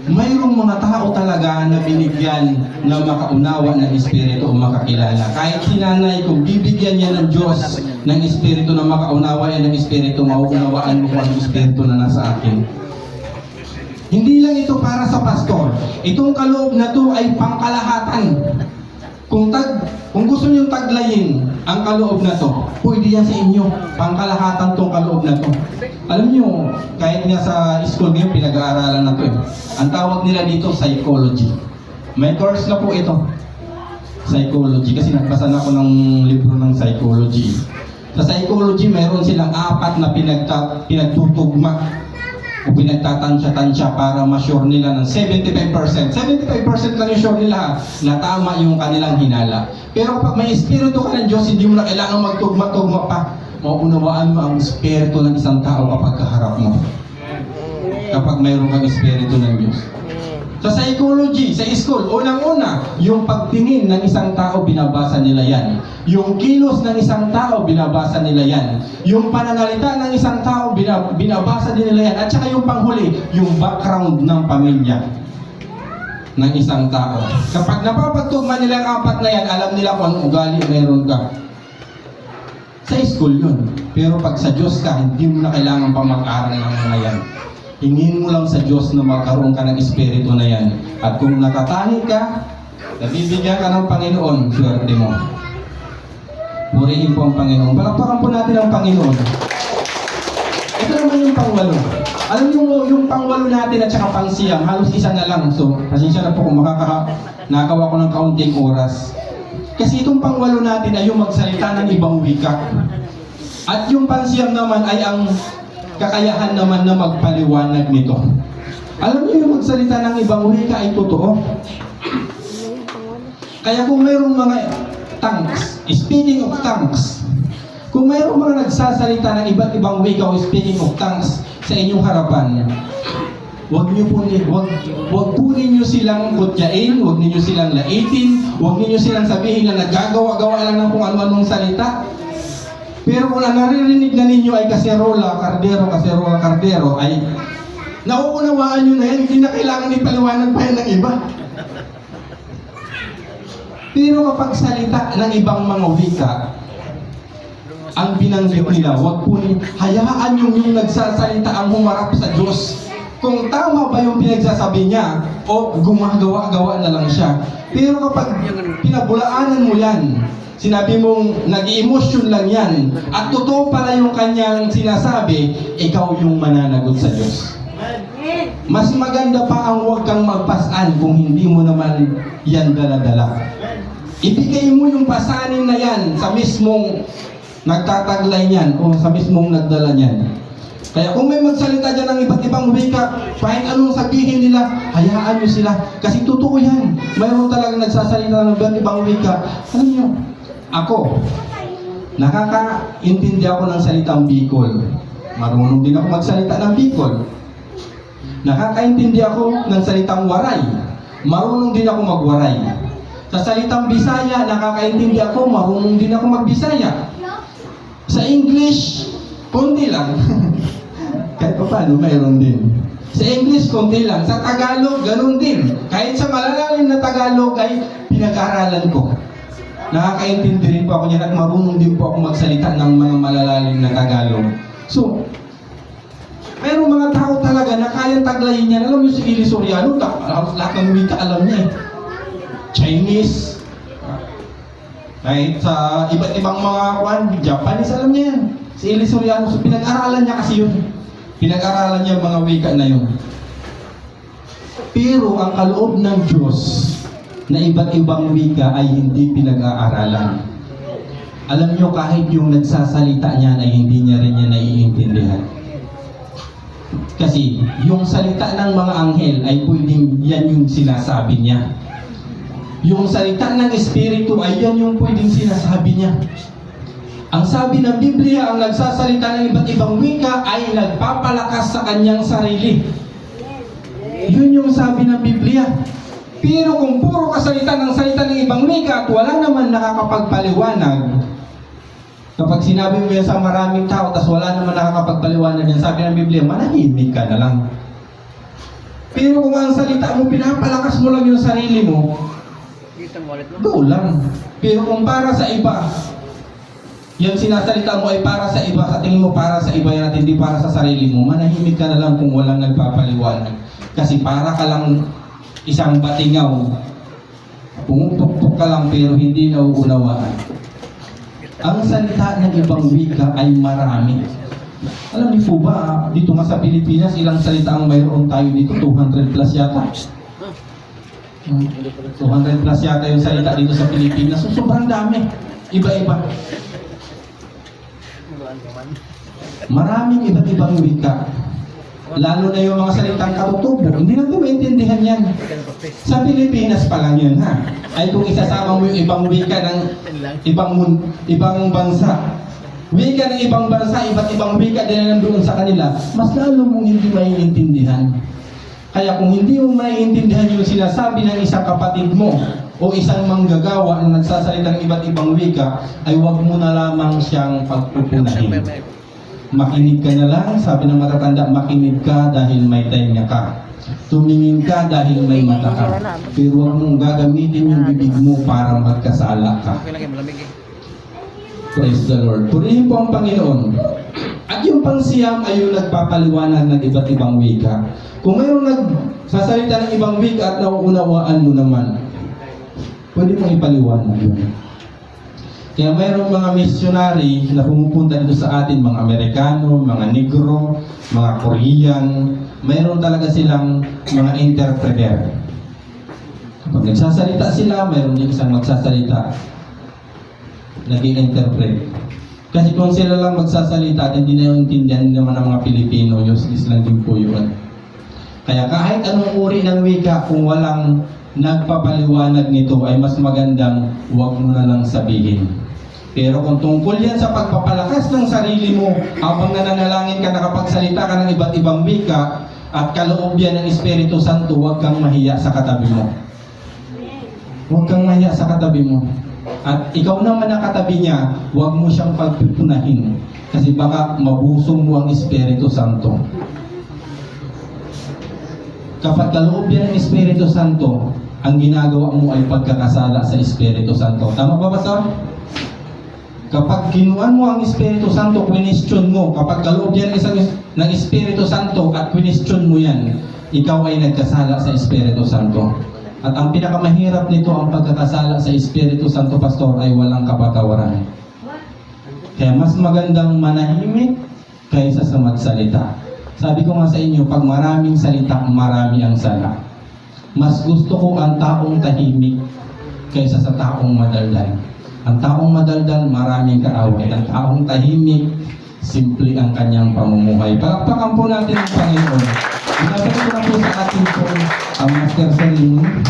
Mayroong mga tao talaga na binigyan na makaunawa ng espiritu o makakilala. Kahit si nanay, kung bibigyan niya ng Diyos ng espiritu na makaunawa yan ng espiritu, mauunawaan mo kung ang espiritu na nasa akin. Hindi lang ito para sa pastor. Itong kaloob na to ay pangkalahatan. Kung gusto niyong taglayin ang kaloob na to, pwede yan sa inyo. Pangkalahatan tong kaloob na to. Alam niyo, kahit nga sa school ngayon, pinag-aaralan na to eh. Ang tawag nila dito, psychology. May course na po ito. Psychology. Kasi nagbasa na ako ng libro ng psychology. Sa psychology, mayroon silang 4 na pinagtutugma o pinagtatansya-tansya para ma-sure nila ng 75%. 75% lang yung sure nila na tama yung kanilang hinala. Pero kapag may espiritu ka ng Diyos, hindi mo na kailangan magtugma-tugma pa. Mauunawaan mo ang espiritu ng isang tao kapag kaharap mo. Kapag mayroon kang espiritu ng Diyos. Sa psychology, sa school, unang-una, yung pagtingin ng isang tao, binabasa nila yan. Yung kilos ng isang tao, binabasa nila yan. Yung pananalita ng isang tao, binabasa din nila yan. At saka yung panghuli, yung background ng pamilya ng isang tao. Kapag napapagtugma nila ang 4 na yan, alam nila kung anong ugali meron ka. Sa school yun. Pero pag sa Diyos ka, hindi mo na kailangan pa mag-aral ng mga yan. Hingin mo lang sa Diyos na magkaroon ka ng espiritu na yan. At kung nakatahi ka, nabibigyan ka ng Panginoon, swerte mo. Purihin po ang Panginoon. Palakpakan po natin ang Panginoon. Ito naman yung pang-8. Alam niyo yung pang-8 natin at saka pang-9, halos isa na lang. So, pasensya na po kung nakakawa ko ng kaunting oras. Kasi itong pang-8 natin ay yung magsalita ng ibang wika. At yung pang-9 naman ay ang kakayahan naman na magpaliwanag nito. Alam niyo yung magsalita ng ibang wika ay totoo. Kaya kung mayroong mga tongues, speaking of tongues, kung mayroong mga nagsasalita ng iba't ibang wika o speaking of tongues sa inyong harapan, wag po ninyo silang kutyain, wag ninyo silang laitin, wag ninyo silang sabihin na naggagawa-gawa lang ng kung ano-anong salita. Pero kung ang naririnig na ninyo ay kaserola, kardero, ay nauunawaan nyo na yan, hindi na kailangan ipaliwanag pa yan ng iba. Pero kapag salita ng ibang mga wika, ang binanggit nila, wag po hayaan yung nagsasalita ang humarap sa Diyos. Kung tama ba yung pinagsasabi niya, o gumagawa-gawa na lang siya. Pero kapag pinabulaanan mo yan, sinabi mong nag-i-emotion lang yan, at totoo pala yung kanyang sinasabi, ikaw yung mananagot sa Diyos. Mas maganda pa ang huwag kang magpasan kung hindi mo naman yan dala-dala. Ibigay mo yung pasanin na yan sa mismong nagtataglay niyan o sa mismong nagdala niyan. Kaya kung may magsalita dyan ng iba't ibang wika, kahit anong sabihin nila, hayaan nyo sila. Kasi totoo yan. Mayroon talagang nagsasalita ng iba't ibang wika. Alam nyo, ako, nakakaintindi ako ng salitang Bicol. Marunong din ako magsalita ng Bicol. Nakakaintindi ako ng salitang Waray. Marunong din ako magwaray. Sa salitang Bisaya, nakakaintindi ako, marunong din ako magbisaya. Sa English, konti lang. Kahit pa paano, mayroon din. Sa English, konti lang. Sa Tagalog, ganun din. Kahit sa malalalim na Tagalog ay pinag-aralan ko. Nakakaintindi rin po ako niyan at marunong din po ako magsalita ng mga malalalim na Tagalog. So, mayroong mga tao talaga na kayang taglayin yan. Alam mo si Eli Soriano, lahat ng wika alam niya eh. Chinese, kahit sa iba't ibang mga Japanese, alam niya yan. Si Eli Soriano, so pinag-aralan niya kasi yun. Pinag-aralan niya mga wika na yun. Pero ang kaloob ng Diyos na iba't ibang wika ay hindi pinag-aaralan. Alam niyo, kahit yung nagsasalita niyan ay hindi niya rin niya naiintindihan. Kasi yung salita ng mga anghel ay pwedeng yan yung sinasabi niya. Yung salita ng Espiritu ay yan yung pwedeng sinasabi niya. Ang sabi ng Biblia, ang nagsasalita ng iba't ibang wika ay nagpapalakas sa kanyang sarili. Yun yung sabi ng Biblia. Pero kung puro kasalita ng ibang wika at wala naman nakakapagpaliwanag, kapag sinabi mo yan sa maraming tao, tas wala naman nakakapagpaliwanag yan, sabi ng Biblia, manahimik ka na lang. Pero kung ang salita mo, pinapalakas mo lang yung sarili mo, go lang. Pero kung para sa iba, yung sinasalita mo ay para sa iba, sa tingin mo para sa iba yan at hindi para sa sarili mo, manahimik ka na lang kung walang nagpapaliwanag. Kasi para ka lang isang batingaw, pumupukpok ka lang pero hindi nauunawaan. Ang salita ng ibang wika ay marami. Alam niyo po ba, dito nga sa Pilipinas, ilang salita ang mayroon tayo dito? 200 plus yata. 200 plus yata yung salita dito sa Pilipinas. So, sobrang dami. Iba-iba. Maraming iba't ibang wika. Lalo na yung mga salitang katutubo. Hindi natin maintindihan yan. Sa Pilipinas pa lang yun, ha? Ay kung isasama mo yung ibang wika ng ibang bansa. Wika ng ibang bansa, iba't ibang wika din na nandoon sa kanila, mas lalo mong hindi maiintindihan. Kaya kung hindi mo maiintindihan yung sinasabi ng isang kapatid mo o isang manggagawa na nagsasalita ng iba't ibang wika, ay huwag mo na lamang siyang pagpupunahin. Makinig ka na lang, sabi ng matatanda, makinig ka dahil may tainga ka. Tumingin ka dahil may mata ka. Pero huwag mong gagamitin yung bibig mo para magkasala ka. Praise the Lord. Purihin po ang Panginoon. At yung pangsiyam ay yung nagpapaliwanag ng iba't ibang wika. Kung mayroong nagsasalita ng ibang wika at nauunawaan mo naman, pwede mong ipaliwanag yun. Kaya mayroong mga missionary na pumupunta dito sa atin, mga Amerikano, mga Negro, mga Korean, mayroon talaga silang mga interpreter. Kapag nagsasalita sila, mayroon din isang magsasalita, nag-i-interpret. Kasi kung sila lang magsasalita at hindi na yung intindihan naman ng mga Pilipino, useless lang din po yun. Kaya kahit anong uri ng wika, kung walang nagpapaliwanag nito, ay mas magandang huwag mo na lang sabihin. Pero kung tungkol yan sa pagpapalakas ng sarili mo habang nananalangin ka, nakapagsalita ka ng iba't ibang wika at kaloob yan ng Espiritu Santo, huwag kang mahiya sa katabi mo. Huwag kang mahiya sa katabi mo. At ikaw naman na katabi niya, huwag mo siyang pagpipunahin kasi baka mabusong mo ang Espiritu Santo. Kapag kaloob yan ng Espiritu Santo, ang ginagawa mo ay pagkakasala sa Espiritu Santo. Tama ba, Pastor? Kapag kinuhan mo ang Espiritu Santo, question mo. Kapag kaloob yan ng Espiritu Santo at question mo yan, ikaw ay nagkasala sa Espiritu Santo. At ang pinakamahirap nito, ang pagkakasala sa Espiritu Santo, Pastor, ay walang kapatawaran. Kaya mas magandang manahimik kaysa sa magsalita. Sabi ko nga sa inyo, pag maraming salita, marami ang sala. Mas gusto ko ang taong tahimik kaysa sa taong madaldal. Ang taong madaldal, maraming kaaway. Ang taong tahimik, simple ang kanyang pamumuhay. Palakpakan po natin ang Panginoon. Inabot ko na po sa ating po ang Master Ceremony.